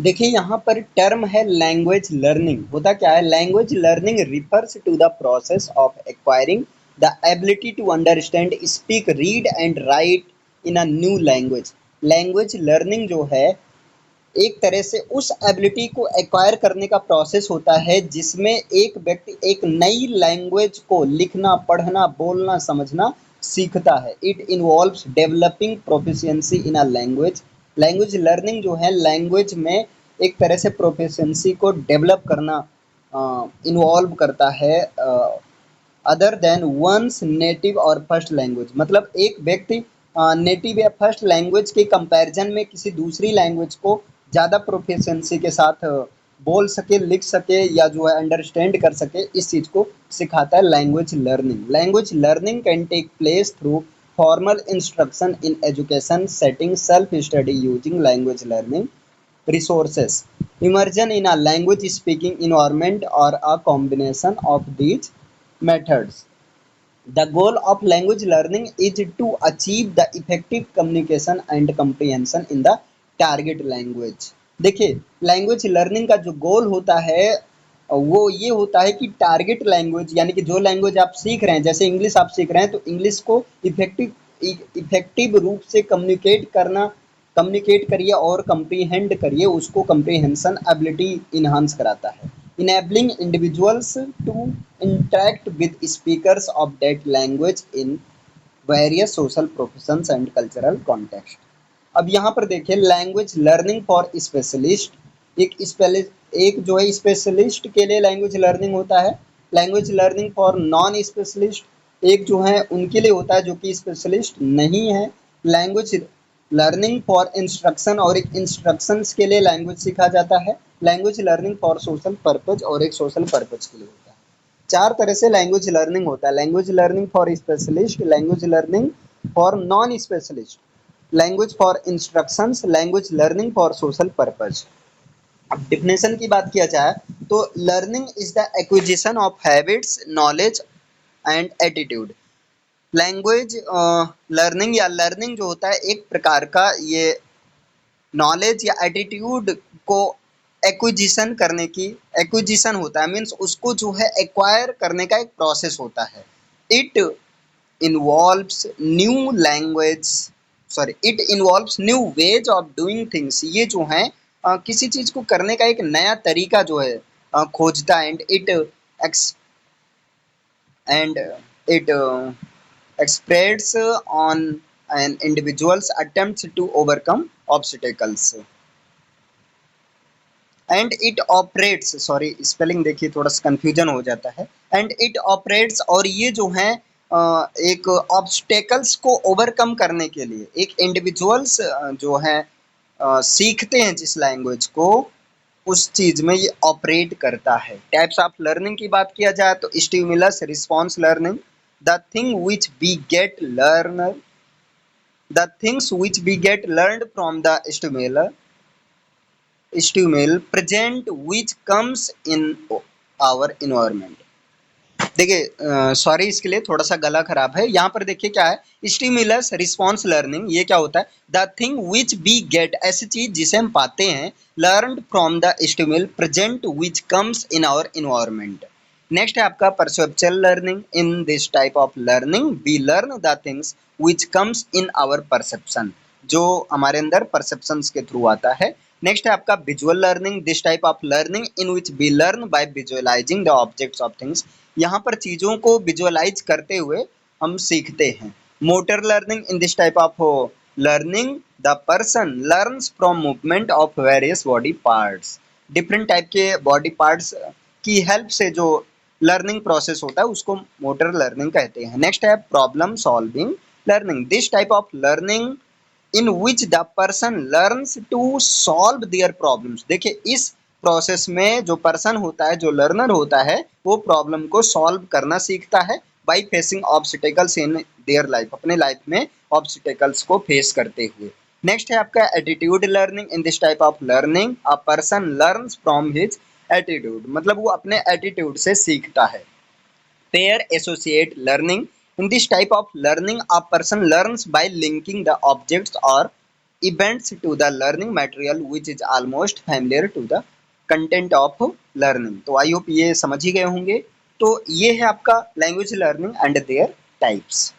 देखिए यहाँ पर टर्म है लैंग्वेज लर्निंग। होता क्या है, language learning refers to the process of acquiring the ability to understand, speak, read and write in a new language. Language learning जो है एक तरह से उस एबिलिटी को एक्वायर करने का प्रोसेस होता है जिसमें एक व्यक्ति एक नई लैंग्वेज को लिखना, पढ़ना, बोलना, समझना सीखता है। It involves developing proficiency in a language. Language learning जो है लैंग्वेज में एक तरह से प्रोफिशिएंसी को डेवलप करना इन्वॉल्व करता है, अदर देन वंस नेटिव और फर्स्ट लैंग्वेज। मतलब एक व्यक्ति नेटिव या फर्स्ट लैंग्वेज के कंपैरिजन में किसी दूसरी लैंग्वेज को ज़्यादा प्रोफिशिएंसी के साथ बोल सके, लिख सके या जो है अंडरस्टैंड कर सके, इस चीज़ को सिखाता है language learning. Language learning can take place through formal instruction in education setting, self study using language learning resources, immersion in a language speaking environment, or a combination of these methods. The goal of language learning is to achieve the effective communication and comprehension in the target language. देखिए language learning का जो गोल होता है वो ये होता है कि टारगेट लैंग्वेज, यानी कि जो लैंग्वेज आप सीख रहे हैं, जैसे इंग्लिश आप सीख रहे हैं तो इंग्लिश को इफेक्टिव इफेक्टिव रूप से कम्युनिकेट करिए और कंप्रीहेंड करिए, उसको कंप्रीहेंशन एबिलिटी इन्हांस कराता है। Enabling individuals to interact with speakers of that language in various social professions and cultural context. अब यहाँ पर देखिए लैंग्वेज लर्निंग फॉर स्पेशलिस्ट, एक जो है स्पेशलिस्ट के लिए लैंग्वेज लर्निंग होता है। Language learning for non specialist एक जो है उनके लिए होता है जो कि स्पेशलिस्ट नहीं है। लैंग्वेज लर्निंग फॉर इंस्ट्रक्शन, और एक इंस्ट्रक्शंस के लिए लैंग्वेज सीखा जाता है। Language learning for social purpose, और एक सोशल पर्पज के लिए होता है। चार तरह से लैंग्वेज लर्निंग होता है, language learning for specialist, language learning for non specialist, language for instructions, language learning for social purpose. अब डिफिनेशन की बात किया जाए तो learning is the acquisition of habits, knowledge and attitude. Language learning या learning जो होता है एक प्रकार का ये नॉलेज या एटीट्यूड को एक्विजिशन करने की, एक्विजिशन होता है मीन्स उसको जो है एक्वायर करने का एक प्रोसेस होता है। It involves new language it involves new ways of doing things. ये जो है किसी चीज को करने का एक नया तरीका जो है खोजता है। And it express on an individual's attempts to overcome obstacles, and it operates, sorry spelling देखिए थोड़ा सा कंफ्यूजन हो जाता है, एंड इट ऑपरेट्स, और ये जो है एक ऑब्स्टेकल्स को ओवरकम करने के लिए एक इंडिविजुअल्स जो है सीखते हैं जिस लैंग्वेज को, उस चीज में ये ऑपरेट करता है। टाइप्स ऑफ लर्निंग की बात किया जाए तो stimulus response learning, the thing which we get learn the things which we get learned from the stimuli present which comes in our environment। देखिए सॉरी इसके लिए थोड़ा सा गला खराब है। यहाँ पर देखिए क्या है, स्टिमुलस रिस्पॉन्स लर्निंग, ये क्या होता है, the thing which we get, ऐसी चीज जिसे हम पाते हैं, learn from the stimuli present which comes in our environment. Next है आपका perceptual learning. In this type of learning we learn the things which comes in our perception, जो हमारे अंदर परसेप्शंस के थ्रू आता है। नेक्स्ट है आपका visual learning. This type of learning in which we learn by visualizing the objects of things, यहाँ पर चीज़ों को विजुअलाइज करते हुए हम सीखते हैं। Motor learning, in this type of learning the person learns from movement of various body parts, different type के बॉडी पार्ट्स की हेल्प से जो लर्निंग प्रोसेस होता है उसको मोटर लर्निंग कहते हैं। नेक्स्ट है problem solving learning. This type of learning in which the person learns to solve their problems. देखिए इस प्रोसेस में जो पर्सन होता है, जो लर्नर होता है, वो प्रॉब्लम को सॉल्व करना सीखता है by facing obstacles in their life, अपने लाइफ में ऑब्स्टिकल्स को फेस करते हुए। नेक्स्ट है आपका attitude learning. In this type of learning a person learns from his attitude, मतलब वो अपने एटीट्यूड से सीखता है। Pair associate learning. In this type of learning, a person learns by linking the objects or events to the learning material which is almost familiar to the content of learning। तो I hope ये समझ ही गए होंगे। तो ये है आपका language learning and there types.